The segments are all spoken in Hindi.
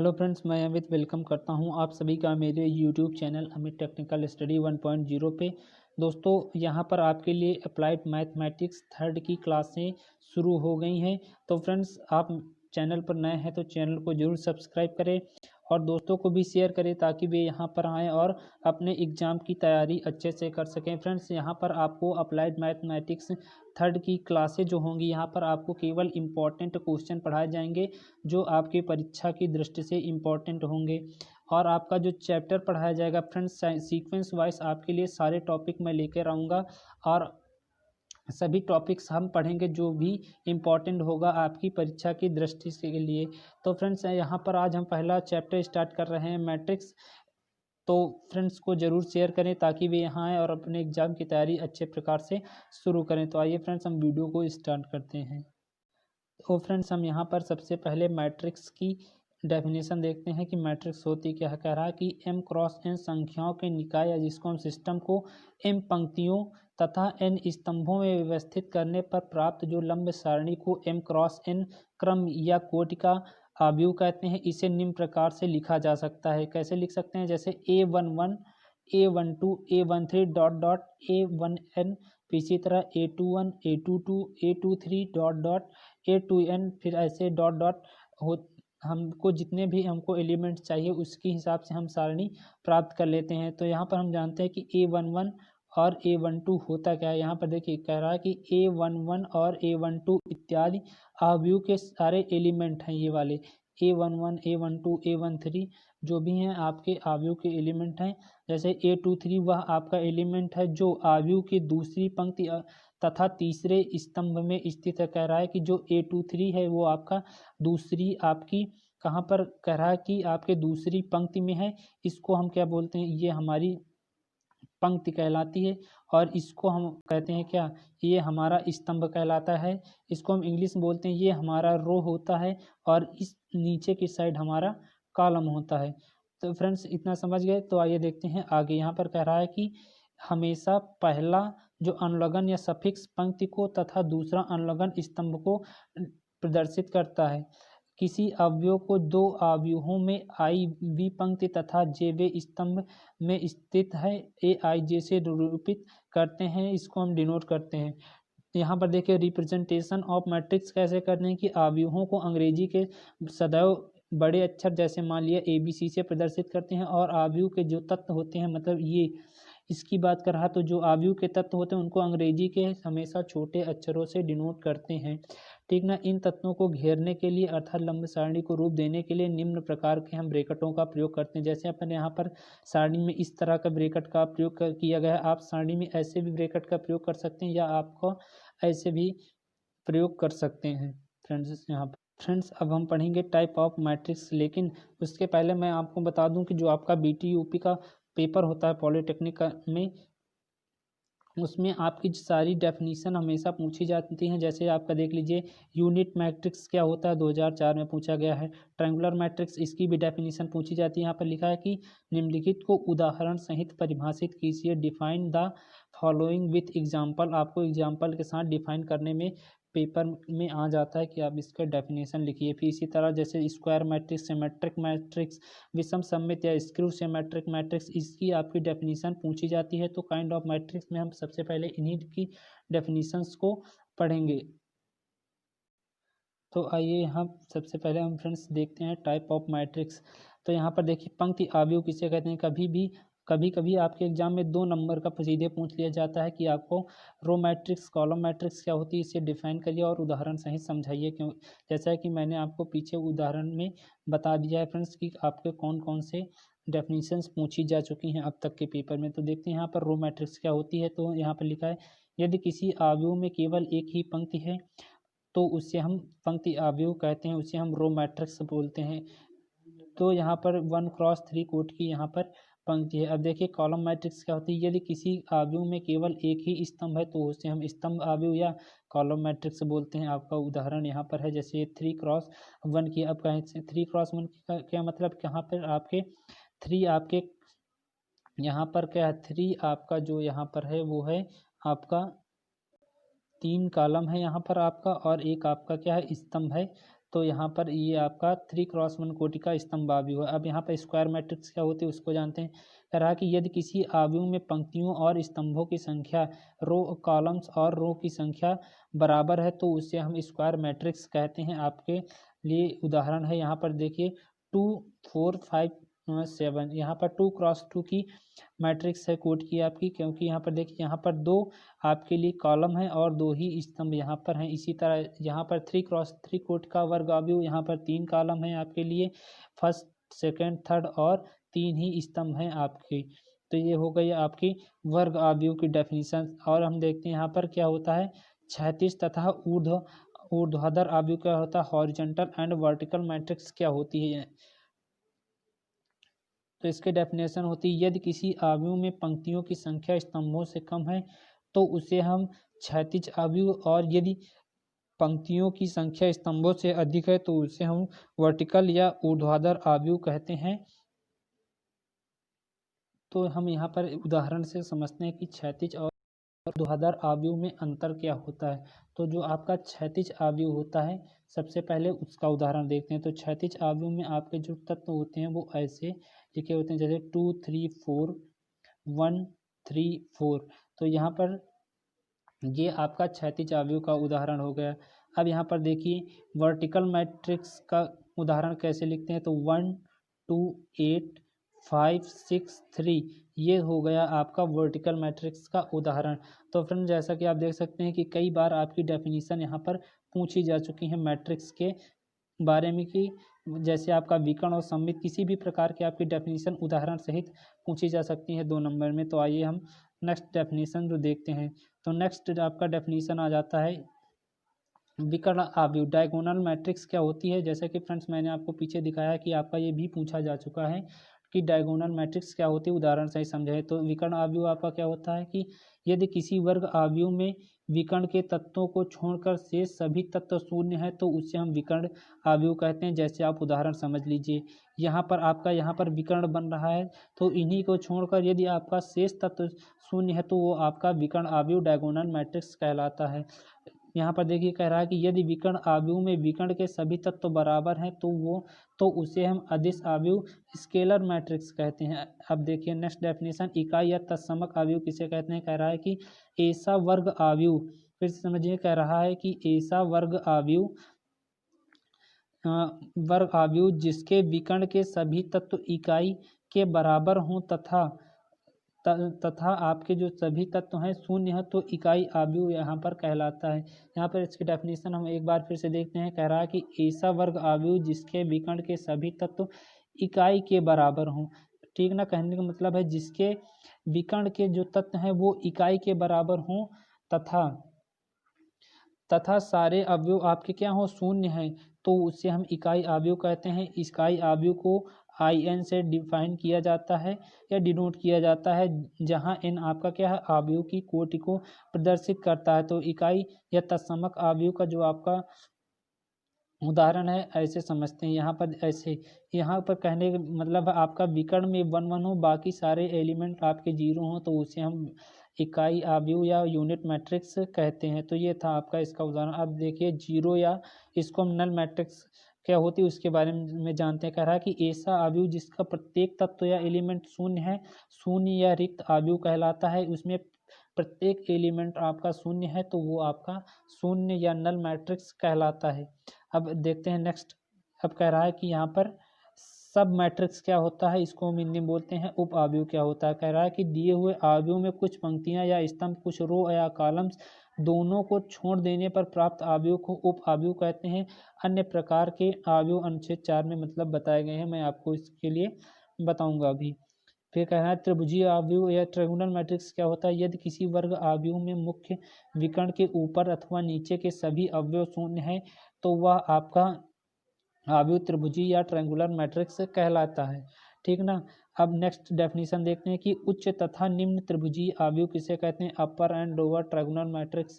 हेलो फ्रेंड्स, मैं अमित वेलकम करता हूं आप सभी का मेरे YouTube channel Amit technical study 1.0 पे। दोस्तों, यहां पर आपके लिए अप्लाइड मैथमेटिक्स थर्ड की क्लासें शुरू हो गई हैं। तो फ्रेंड्स, आप चैनल पर नए हैं तो चैनल को जरूर सब्सक्राइब करें और दोस्तों को भी शेयर करें ताकि वे यहां पर आएँ और अपने एग्ज़ाम की तैयारी अच्छे से कर सकें। फ्रेंड्स, यहाँ पर आपको अप्लाइड मैथमेटिक्स थर्ड की क्लासें जो होंगी, यहाँ पर आपको केवल इम्पॉर्टेंट क्वेश्चन पढ़ाए जाएंगे जो आपकी परीक्षा की दृष्टि से इम्पॉर्टेंट होंगे। और आपका जो चैप्टर पढ़ाया जाएगा फ्रेंड्स, सीक्वेंस वाइज आपके लिए सारे टॉपिक मैं लेकर आऊँगा और सभी टॉपिक्स हम पढ़ेंगे जो भी इम्पॉर्टेंट होगा आपकी परीक्षा की दृष्टि से के लिए। तो फ्रेंड्स, यहाँ पर आज हम पहला चैप्टर स्टार्ट कर रहे हैं, मैट्रिक्स। तो फ्रेंड्स को ज़रूर शेयर करें ताकि वे यहाँ आएँ और अपने एग्ज़ाम की तैयारी अच्छे प्रकार से शुरू करें। तो आइए फ्रेंड्स, हम वीडियो को स्टार्ट करते हैं। तो फ्रेंड्स, हम यहाँ पर सबसे पहले मैट्रिक्स की डेफिनेशन देखते हैं कि मैट्रिक्स होती क्या है। कह रहा है कि m क्रॉस n संख्याओं के निकाय या जिसको हम सिस्टम को m पंक्तियों तथा n स्तंभों में व्यवस्थित करने पर प्राप्त जो लंब सारणी को m क्रॉस n क्रम या कोटि का अवयव कहते हैं। इसे निम्न प्रकार से लिखा जा सकता है। कैसे लिख सकते हैं? जैसे A11 A12 A13 dot dot A1n, फिर इसी तरह A21 A22 A23 dot dot A2n, फिर ऐसे डॉट डॉट हो। हमको जितने भी हमको एलिमेंट चाहिए उसके हिसाब से हम सारणी प्राप्त कर लेते हैं। तो यहाँ पर हम जानते हैं कि A11 और A12 होता क्या है। यहाँ पर देखिए, कह रहा है कि A11 और A12 इत्यादि अवयव के सारे एलिमेंट हैं। ये वाले A11 A12 A13 जो भी हैं आपके अवयव के एलिमेंट हैं। जैसे A23 वह आपका एलिमेंट है जो अवयव की दूसरी पंक्ति तथा तीसरे स्तंभ में स्थित है। कह रहा है कि जो A23 है वो आपका दूसरी आपकी कहाँ पर, कह रहा है कि आपके दूसरी पंक्ति में है। इसको हम क्या बोलते हैं? ये हमारी पंक्ति कहलाती है और इसको हम कहते हैं क्या? ये हमारा स्तंभ कहलाता है। इसको हम इंग्लिश में बोलते हैं, ये हमारा रो होता है और इस नीचे की साइड हमारा कॉलम होता है। तो फ्रेंड्स, इतना समझ गए। तो आइए देखते हैं आगे। यहाँ पर कह रहा है कि हमेशा पहला जो अनुलग्न या सफिक्स पंक्ति को तथा दूसरा अनुलग्न स्तंभ को प्रदर्शित करता है। किसी अवयव को दो अवयवों में आई वी पंक्ति तथा जे वे स्तंभ में स्थित है ए आई जे से निरूपित करते हैं। इसको हम डिनोट करते हैं। यहाँ पर देखिए, रिप्रेजेंटेशन ऑफ मैट्रिक्स कैसे करते हैं कि अवयवों को अंग्रेजी के सदैव बड़े अक्षर जैसे मान लिया ABC से प्रदर्शित करते हैं और अवयव के जो तत्व होते हैं, मतलब ये इसकी बात कर रहा, तो जो अवयव के तत्व होते हैं उनको अंग्रेजी के हमेशा छोटे अक्षरों से डिनोट करते हैं। ठीक ना। इन तत्वों को घेरने के लिए अर्थात लंब सारणी को रूप देने के लिए निम्न प्रकार के हम ब्रैकेटों का प्रयोग करते हैं। जैसे अपन यहाँ पर सारणी में इस तरह का ब्रैकेट का प्रयोग किया गया है। आप सारणी में ऐसे भी ब्रैकेट का प्रयोग कर सकते हैं या आपको ऐसे भी प्रयोग कर सकते हैं। फ्रेंड्स, यहाँ पर फ्रेंड्स अब हम पढ़ेंगे टाइप ऑफ मैट्रिक्स, लेकिन उसके पहले मैं आपको बता दूं कि जो आपका BT UP का पेपर होता है पॉलिटेक्निक में, उसमें आपकी सारी डेफिनीशन हमेशा पूछी जाती हैं। जैसे आपका देख लीजिए, यूनिट मैट्रिक्स क्या होता है 2004 में पूछा गया है। ट्रायंगुलर मैट्रिक्स, इसकी भी डेफिनीशन पूछी जाती है। यहाँ पर लिखा है कि निम्नलिखित को उदाहरण सहित परिभाषित कीजिए। Define the following with example. आपको एग्जाम्पल के साथ डिफाइन करने में पेपर में आ जाता है कि आप इसका डेफिनेशन लिखिए। फिर इसी तरह जैसे स्क्वायर मैट्रिक्स, सिमेट्रिक मैट्रिक्स, विषम सममित या स्क्रू सिमेट्रिक मैट्रिक्स, इसकी आपकी डेफिनेशन पूछी जाती है। तो काइंड ऑफ मैट्रिक्स में हम सबसे पहले इन्हीं की डेफिनेशंस को पढ़ेंगे। तो आइए यहाँ सबसे पहले हम फ्रेंड्स देखते हैं टाइप ऑफ मैट्रिक्स। तो यहाँ पर देखिए, पंक्ति अवयव किसे कहते हैं। कभी कभी आपके एग्जाम में 2 नंबर का सीधे पूछ लिया जाता है कि आपको रो मैट्रिक्स कॉलम मैट्रिक्स क्या होती है, इसे डिफाइन करिए और उदाहरण सहित समझाइए। क्यों? जैसा कि मैंने आपको पीछे उदाहरण में बता दिया है फ्रेंड्स कि आपके कौन कौन से डेफिनेशंस पूछी जा चुकी हैं अब तक के पेपर में। तो देखते हैं यहाँ पर रो मैट्रिक्स क्या होती है। तो यहाँ पर लिखा है, यदि किसी अवयव में केवल एक ही पंक्ति है तो उसे हम पंक्ति अवयव कहते हैं, उसे हम रो मैट्रिक्स बोलते हैं। तो यहाँ पर 1x3 कोट की यहाँ पर पंक्ति है। अब देखिए, कॉलम मैट्रिक्स क्या होती है। यदि किसी अवयव में केवल एक ही स्तंभ है तो उसे हम स्तंभ अवयव या कॉलम मैट्रिक्स बोलते हैं। आपका उदाहरण यहाँ पर है, जैसे 3x1 की। अब कहें 3x1 का क्या मतलब, यहाँ पर आपके 3 आपके यहाँ पर क्या है, 3 आपका जो यहाँ पर है वो है आपका 3 कॉलम है यहाँ पर आपका, और एक आपका क्या है, स्तंभ है। तो यहाँ पर ये आपका 3x1 कोटि का स्तंभ आव्यूह है। अब यहाँ पर स्क्वायर मैट्रिक्स क्या होती है उसको जानते हैं। कह रहा है कि यदि किसी आव्यूह में पंक्तियों और स्तंभों की संख्या, रो कॉलम्स और रो की संख्या बराबर है तो उसे हम स्क्वायर मैट्रिक्स कहते हैं। आपके लिए उदाहरण है, यहाँ पर देखिए 2 4 5 7, यहाँ पर 2x2 की मैट्रिक्स है कोट की आपकी, क्योंकि यहाँ पर देखिए यहाँ पर 2 आपके लिए कॉलम है और 2 ही स्तंभ यहाँ पर हैं। इसी तरह यहाँ पर 3x3 कोट का वर्ग आव्यूह, यहाँ पर 3 कॉलम है आपके लिए, फर्स्ट सेकंड थर्ड और 3 ही स्तंभ हैं आपके। तो ये हो गई आपकी वर्ग आव्यूह की डेफिनेशन। और हम देखते हैं यहाँ पर क्या होता है, क्षैतिज तथा ऊर्ध्वाधर आव्यूह क्या होता है, हॉरिजॉन्टल एंड वर्टिकल मैट्रिक्स क्या होती है। तो इसके डेफिनेशन होती है, यदि किसी आव्यूह में पंक्तियों की संख्या स्तंभों से कम है तो उसे हम क्षैतिज आव्यूह, और यदि पंक्तियों की संख्या स्तंभों से अधिक है तो उसे हम वर्टिकल या ऊर्ध्वाधर आव्यूह कहते हैं। तो हम यहाँ पर उदाहरण से समझते हैं कि क्षैतिज और ऊर्ध्वाधर आव्यूह में अंतर क्या होता है। तो जो आपका क्षैतिज आव्यूह होता है, सबसे पहले उसका उदाहरण देखते हैं। तो क्षैतिज आव्यूह में आपके जो तत्व होते हैं वो ऐसे लिखे होते हैं, जैसे 2 3 4 1 3 4। तो यहाँ पर ये आपका क्षैतिज आव्यूह का उदाहरण हो गया। अब यहाँ पर देखिए वर्टिकल मैट्रिक्स का उदाहरण कैसे लिखते हैं। तो 1 2 8 5 6 3, ये हो गया आपका वर्टिकल मैट्रिक्स का उदाहरण। तो फ्रेंड जैसा कि आप देख सकते हैं कि कई बार आपकी डेफिनेशन यहाँ पर पूछी जा चुकी है मैट्रिक्स के बारे में, कि जैसे आपका विकर्ण और सममित किसी भी प्रकार की आपकी डेफिनेशन उदाहरण सहित पूछी जा सकती है 2 नंबर में। तो आइए हम नेक्स्ट डेफिनेशन जो देखते हैं। तो नेक्स्ट आपका डेफिनेशन आ जाता है विकर्ण आव्यूह। डायगोनल मैट्रिक्स क्या होती है, जैसे कि फ्रेंड्स मैंने आपको पीछे दिखाया कि आपका ये भी पूछा जा चुका है कि डायगोनल मैट्रिक्स क्या होती है, उदाहरण से ही समझाए। तो विकर्ण आव्यूह आपका क्या होता है कि यदि किसी वर्ग आव्यूह में विकर्ण के तत्वों को छोड़कर शेष सभी तत्व शून्य है तो उसे हम विकर्ण आव्यूह कहते हैं। जैसे आप उदाहरण समझ लीजिए, यहाँ पर आपका यहाँ पर विकर्ण बन रहा है, तो इन्हीं को छोड़कर यदि आपका शेष तत्व शून्य है तो वो आपका विकर्ण आव्यूह डायगोनल मैट्रिक्स कहलाता है। यहाँ पर देखिए कह रहा है कि यदि विकर्ण आव्यूह में विकर्ण के सभी तत्व बराबर हैं तो उसे हम अदिश आव्यूह स्केलर मैट्रिक्स कहते हैं। अब देखिए नेक्स्ट डेफिनेशन, इकाई या तत्समक आव्यूह किसे कहते हैं। कह रहा है कि ऐसा वर्ग आव्यूह, फिर से समझिए, कह रहा है कि ऐसा वर्ग आव्यूह जिसके विकर्ण के सभी तत्व इकाई के बराबर हों तथा आपके जो सभी तत्व हैं शून्य है तो इकाई आव्यूह यहाँ पर कहलाता है। यहाँ पर इसकी डेफिनेशन हम एक बार फिर से देखते हैं। कह रहा है कि ऐसा वर्ग आव्यूह जिसके विकर्ण के सभी तत्व इकाई के बराबर हों। ठीक ना, कहने का मतलब है जिसके विकर्ण के जो तत्व हैं वो इकाई के बराबर हों तथा सारे अवयव आपके क्या हो, शून्य हैं, तो उसे हम इकाई आव्यूह कहते हैं। इकाई आव्यूह को IN से डिफाइन किया जाता है या डिनोट किया जाता है, जहां N आपका क्या है, आव्यूह की कोटि को प्रदर्शित करता है। तो इकाई या तत्समक आव्यूह का जो आपका उदाहरण है ऐसे समझते हैं। यहाँ पर ऐसे, यहाँ पर कहने का मतलब आपका विकर्ण में 1 1 हो, बाकी सारे एलिमेंट आपके 0 हो, तो उसे हम इकाई आव्यूह या यूनिट मैट्रिक्स कहते हैं। तो ये था आपका इसका उदाहरण। अब देखिए 0 या इसको हम नल मैट्रिक्स क्या होती है उसके बारे में जानते हैं। कह रहा है कि ऐसा आव्यूह जिसका प्रत्येक तत्व या एलिमेंट शून्य है, शून्य या रिक्त आव्यूह कहलाता है। उसमें प्रत्येक एलिमेंट आपका शून्य है तो वो आपका शून्य या नल मैट्रिक्स कहलाता है। अब देखते हैं नेक्स्ट। अब कह रहा है कि यहाँ पर सब मैट्रिक्स क्या होता है, इसको हम हिंदी में बोलते हैं उप आव्यूह क्या होता है। कह रहा है कि दिए हुए आव्यूह में कुछ पंक्तियां या स्तंभ, कुछ रो या कॉलम्स दोनों को छोड़ देने पर प्राप्त आव्यूह को उप आव्यूह कहते हैं। अन्य प्रकार के आव्यूह अनुच्छेद 4 में मतलब बताए गए हैं, मैं आपको इसके लिए बताऊंगा अभी। फिर कहना है त्रिभुजीय आव्यूह या ट्रायंगुलर मैट्रिक्स क्या होता है। यदि किसी वर्ग आव्यूह में मुख्य विकर्ण के ऊपर अथवा नीचे के सभी अवयव शून्य है तो वह आपका आव्यूह त्रिभुजीय या ट्रायंगुलर मैट्रिक्स कहलाता है। ठीक ना। अब नेक्स्ट डेफिनेशन देखते हैं कि उच्च तथा निम्न त्रिभुजीय आव्यूह किसे कहते हैं। अपर एंड लोअर ट्रायंगुलर मैट्रिक्स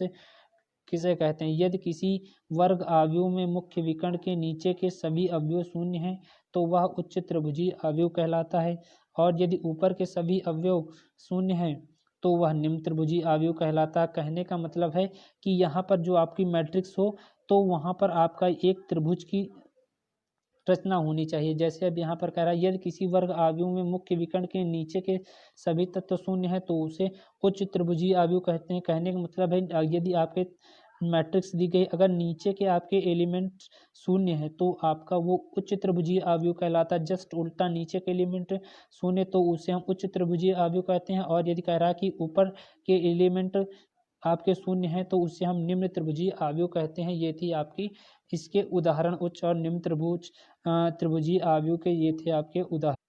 किसे कहते हैं। यदि किसी वर्ग आव्यूह में मुख्य विकर्ण के नीचे के सभी अवयव शून्य हैं तो वह उच्च त्रिभुजीय आव्यूह कहलाता है, और यदि ऊपर के सभी अवयव शून्य हैं तो वह निम्न त्रिभुजीय अवयव कहलाता है। कहने का मतलब है कि यहाँ पर जो आपकी मैट्रिक्स हो तो वहाँ पर आपका एक त्रिभुज की रचना होनी चाहिए। जैसे अब यहाँ पर कह रहा है यदि किसी वर्ग अवयव में मुख्य विकर्ण के नीचे के सभी तत्व शून्य है तो उसे उच्च त्रिभुजीय अवयव कहते हैं। कहने का मतलब है यदि आपके मैट्रिक्स दी गई अगर नीचे के आपके एलिमेंट शून्य है तो आपका वो उच्च त्रिभुजीय अवयव कहलाता है। जस्ट उल्टा, नीचे के एलिमेंट शून्य तो उसे हम उच्च त्रिभुजीय अवयव कहते हैं, और यदि कह रहा है कि ऊपर के एलिमेंट आपके शून्य है तो उससे हम निम्न त्रिभुजीय अवयव कहते हैं। ये थी आपकी इसके उदाहरण, उच्च और निम्न त्रिभुजीय अवयव के ये थे आपके उदाहरण।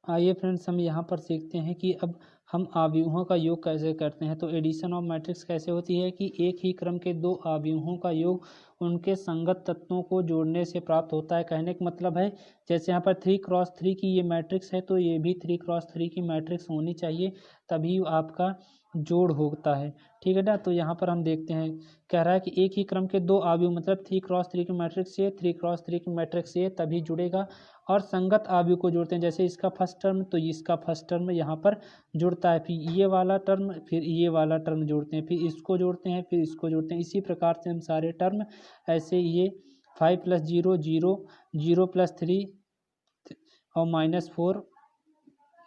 आइए फ्रेंड्स हम यहाँ पर सीखते हैं कि अब हम अवयवों का योग कैसे करते हैं। तो एडिशन ऑफ मैट्रिक्स कैसे होती है कि एक ही क्रम के दो अवयवों का योग उनके संगत तत्वों को जोड़ने से प्राप्त होता है। कहने का मतलब है जैसे यहाँ पर 3x3 की ये मैट्रिक्स है तो ये भी 3x3 की मैट्रिक्स होनी चाहिए, तभी आपका जोड़ होता है। ठीक है ना। तो यहाँ पर हम देखते हैं, कह रहा है कि एक ही क्रम के दो अवयव मतलब 3x3 की मैट्रिक्स से 3x3 की मैट्रिक्स से तभी जुड़ेगा, और संगत अवयव को जोड़ते हैं। जैसे इसका फर्स्ट टर्म तो इसका फर्स्ट टर्म यहाँ पर जुड़ता है, फिर ये वाला टर्म, फिर ये वाला टर्म जोड़ते हैं, फिर इसको जोड़ते हैं, फिर इसको जोड़ते हैं। इसी प्रकार से हम सारे टर्म ऐसे ये 5 + 0 0 0 + 3 और -4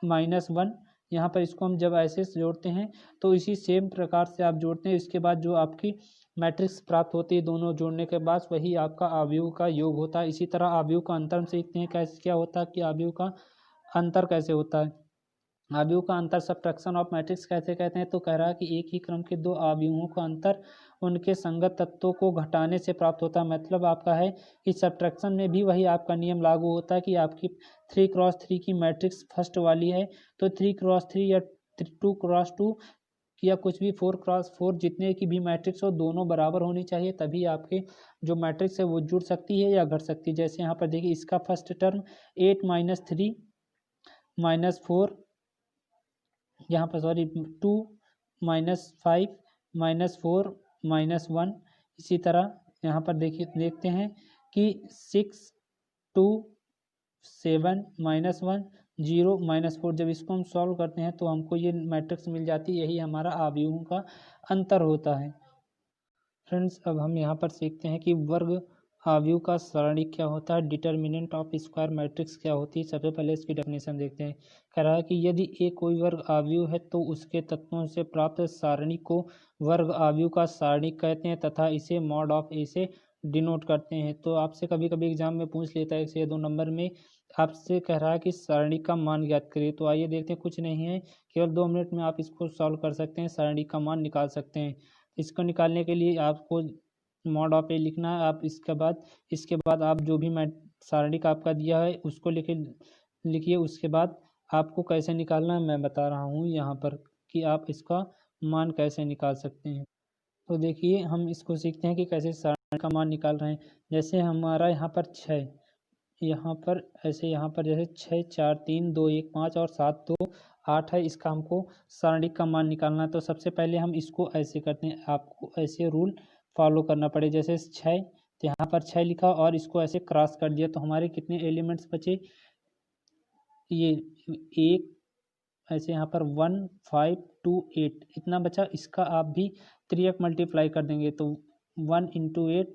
-1 यहाँ पर इसको हम जब ऐसे जोड़ते हैं तो इसी सेम प्रकार से आप जोड़ते हैं। इसके बाद जो आपकी मैट्रिक्स प्राप्त होती है दोनों जोड़ने के बाद वही आपका अवयव का योग होता है। इसी तरह अवयव का अंतर सीखते हैं कैसे क्या होता है कि अवयव का अंतर कैसे होता है। अवयव का अंतर सब्ट्रैक्शन ऑफ मैट्रिक्स कैसे कहते हैं। तो कह रहा है कि एक ही क्रम के दो अवयवों का अंतर उनके संगत तत्वों को घटाने से प्राप्त होता है। मतलब आपका है कि सब्ट्रैक्शन में भी वही आपका नियम लागू होता है कि आपकी 3x3 की मैट्रिक्स फर्स्ट वाली है तो 3x3 या 2x2 या कुछ भी 4x4 जितने की भी मैट्रिक्स हो दोनों बराबर होनी चाहिए, तभी आपके जो मैट्रिक्स है वो जुड़ सकती है या घट सकती है। जैसे यहाँ पर देखिए इसका फर्स्ट टर्म 8 - 3 -4 यहाँ पर 2 -5 -4 -1। इसी तरह यहाँ पर देखते हैं कि 6 2 7 -1 0 -4। जब इसको हम सॉल्व करते हैं तो हमको ये मैट्रिक्स मिल जाती है, यही हमारा अवयवों का अंतर होता है। फ्रेंड्स अब हम यहाँ पर सीखते हैं कि वर्ग अवयव का सरणी क्या होता है, डिटर्मिनेंट ऑफ स्क्वायर मैट्रिक्स क्या होती है। सबसे पहले इसकी डेफिनेशन देखते हैं। कह रहा है कि यदि एक कोई वर्ग अवयव है तो उसके तत्वों से प्राप्त सारणी को वर्ग अवयव का सारणी कहते हैं तथा इसे मॉड ऑफ ए से डिनोट करते हैं। तो आपसे कभी कभी एग्जाम में पूछ लेता है 1 से 2 नंबर में, आपसे कह रहा है कि सारणी का मान ज्ञात करिए। तो आइए देखते हैं, कुछ नहीं है, केवल 2 मिनट में आप इसको सॉल्व कर सकते हैं, सारणी का मान निकाल सकते हैं। इसको निकालने के लिए आपको मॉड ऑफ ए लिखना है। आप इसके बाद आप जो भी सारणी का आपका दिया है उसको लिखिए। उसके बाद आपको कैसे निकालना है मैं बता रहा हूँ यहाँ पर कि आप इसका मान कैसे निकाल सकते हैं। तो देखिए हम इसको सीखते हैं कि कैसे सारणी का मान निकाल रहे हैं। जैसे हमारा यहाँ पर 6, यहाँ पर ऐसे यहाँ पर जैसे 6 4 3 2 1 5 और 7 2 8 है, इसका हमको सारणी का मान निकालना है। तो सबसे पहले हम इसको ऐसे करते हैं, आपको ऐसे रूल फॉलो करना पड़े। जैसे 6 तो यहाँ पर 6 लिखा और इसको ऐसे क्रॉस कर दिया तो हमारे कितने एलिमेंट्स बचे, ये 1 ऐसे यहाँ पर 1 5 2 8 इतना बचा। इसका आप भी 3x मल्टीप्लाई कर देंगे तो 1 ×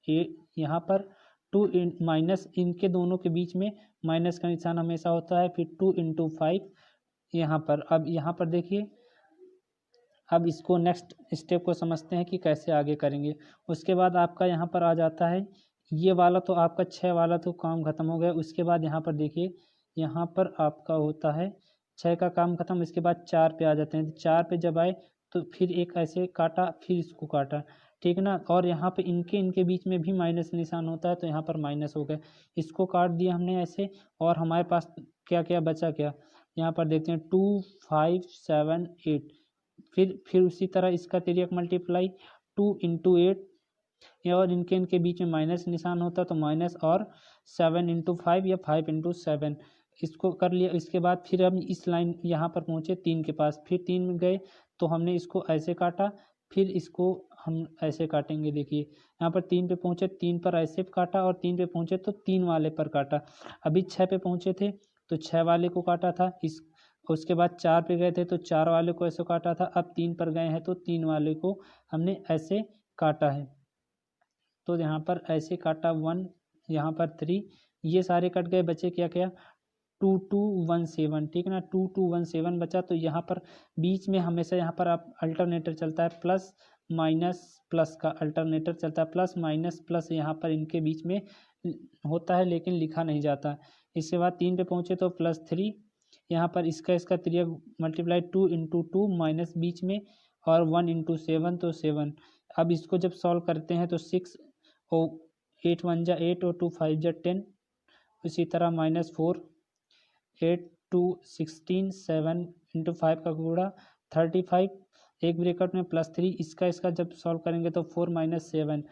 8 यहाँ पर 2 माइनस, इनके दोनों के बीच में माइनस का निशान हमेशा होता है, फिर 2 × 5 यहाँ पर। अब यहाँ पर देखिए, अब इसको नेक्स्ट स्टेप को समझते हैं कि कैसे आगे करेंगे। उसके बाद आपका यहाँ पर आ जाता है ये वाला, तो आपका 6 वाला तो काम खत्म हो गया। उसके बाद यहाँ पर देखिए, यहाँ पर आपका होता है 6 का काम खत्म। इसके बाद 4 पे आ जाते हैं। 4 पे जब आए तो फिर एक ऐसे काटा, फिर इसको काटा, ठीक है ना। और यहाँ पे इनके बीच में भी माइनस निशान होता है तो यहाँ पर माइनस हो गया। इसको काट दिया हमने ऐसे, और हमारे पास क्या क्या बचा, क्या यहाँ पर देखते हैं 2 5 7 8। फिर उसी तरह इसका 3x मल्टीप्लाई 2 × 8, और इनके बीच में माइनस निशान होता है तो माइनस, और 7 × 5 या 5 × 7 इसको कर लिया। इसके बाद फिर हम इस लाइन यहाँ पर पहुँचे 3 के पास, फिर 3 में गए तो हमने इसको ऐसे काटा, फिर इसको हम ऐसे काटेंगे। देखिए यहाँ पर 3 पे पहुँचे, 3 पर ऐसे काटा, और 3 पे पहुँचे तो 3 वाले पर काटा। अभी 6 पे पहुँचे थे तो 6 वाले को काटा था, इस उसके बाद 4 पे गए थे तो 4 वाले को ऐसे काटा था, अब 3 पर गए हैं तो 3 वाले को हमने ऐसे काटा है। तो यहाँ पर ऐसे काटा 1, यहाँ पर 3, ये सारे कट गए, बचे क्या क्या 2217, ठीक है ना, 2217 बचा। तो यहाँ पर बीच में हमेशा यहाँ पर आप अल्टरनेटर चलता है, प्लस माइनस प्लस का अल्टरनेटर चलता है, प्लस माइनस प्लस यहाँ पर इनके बीच में होता है लेकिन लिखा नहीं जाता। इसके बाद 3 पे पहुँचे तो +3, यहाँ पर इसका त्रिया मल्टीप्लाई 2 × 2 माइनस बीच में और 1 × 7 तो 7। अब इसको जब सॉल्व करते हैं तो 6 और 8 1 जा 8 और 2 5 जा 10, इसी तरह -4, 8 2 16, 7 × 5 का गुणा 35, एक ब्रेकेट में +3, इसका जब सॉल्व करेंगे तो 4 - 7,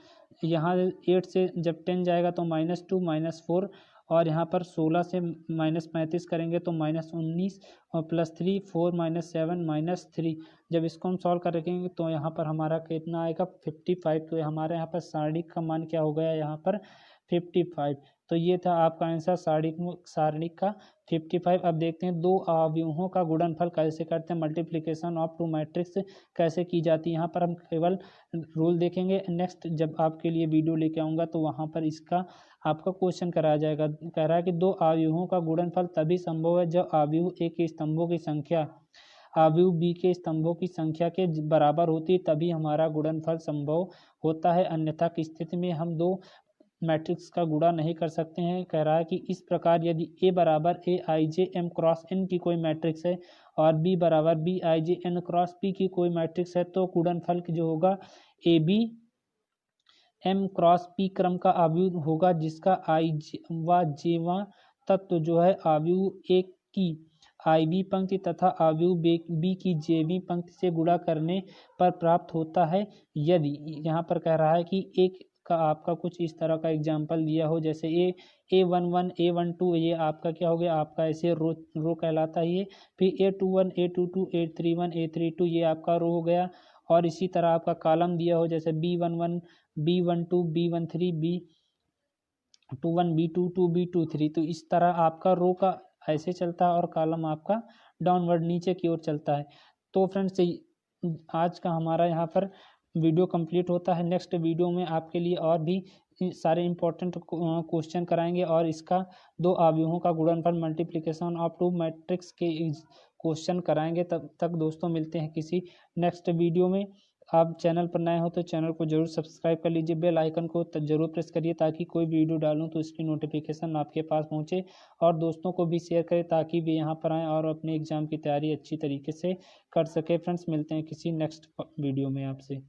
यहाँ 8 से जब 10 जाएगा तो -2 -4, और यहाँ पर 16 से -35 करेंगे तो -19 और +3, 4 - 7 -3। जब इसको हम सॉल्व करेंगे तो यहाँ पर हमारा कितना आएगा 55। तो हमारे यहाँ पर सारणिक का मान क्या हो गया यहाँ पर 55। तो ये था आपका आंसर सारणिक का 55। अब देखते हैं दो अवयवों का गुणनफल कैसे करते हैं, मल्टीप्लिकेशन ऑफ टू मैट्रिक्स कैसे की जाती है। यहाँ पर हम केवल रूल देखेंगे, नेक्स्ट जब आपके लिए वीडियो लेके आऊँगा तो वहाँ पर इसका आपका क्वेश्चन कराया जाएगा। कह रहा है कि दो अवयवों का गुणनफल तभी संभव है जब अवयव ए के स्तंभों की संख्या अवयव बी के स्तंभों की संख्या के बराबर होती है, तभी हमारा गुणनफल संभव होता है, अन्यथा की स्थिति में हम दो मैट्रिक्स का गुणा नहीं कर सकते हैं। कह रहा है कि इस प्रकार यदि A बराबर AIJ M क्रॉस N की कोई मैट्रिक्स है और B बराबर BIJ N क्रॉस P की कोई मैट्रिक्स है तो गुणनफल जो होगा AB M क्रॉस P क्रम का अवयव होगा, जिसका IJ व J तत्व जो है अवयव A की IB पंक्ति तथा अवयव B की JB पंक्ति से गुणा करने पर प्राप्त होता है। यदि यहाँ पर कह रहा है कि एक का आपका कुछ इस तरह का एग्जाम्पल दिया हो, जैसे A11 A12, ये आपका क्या हो गया, आपका ऐसे रो कहलाता है ये। फिर A21 A22 A31 A32, ये आपका रो हो गया। और इसी तरह आपका कॉलम दिया हो, जैसे B11 B12 B13 B21 B22 B23, तो इस तरह आपका रो का ऐसे चलता है और कॉलम आपका डाउनवर्ड नीचे की ओर चलता है। तो फ्रेंड्स आज का हमारा यहाँ पर वीडियो कंप्लीट होता है। नेक्स्ट वीडियो में आपके लिए और भी सारे इंपॉर्टेंट क्वेश्चन कराएंगे और इसका दो अवयवों का गुणनफल मल्टीप्लिकेशन ऑफ टू मैट्रिक्स के क्वेश्चन कराएंगे। तब तक दोस्तों मिलते हैं किसी नेक्स्ट वीडियो में। आप चैनल पर नए हो तो चैनल को जरूर सब्सक्राइब कर लीजिए, बेल आइकन को जरूर प्रेस करिए ताकि कोई वीडियो डालूं तो इसकी नोटिफिकेशन आपके पास पहुंचे, और दोस्तों को भी शेयर करें ताकि वे यहाँ पर आएँ और अपने एग्जाम की तैयारी अच्छी तरीके से कर सके। फ्रेंड्स मिलते हैं किसी नेक्स्ट वीडियो में आपसे।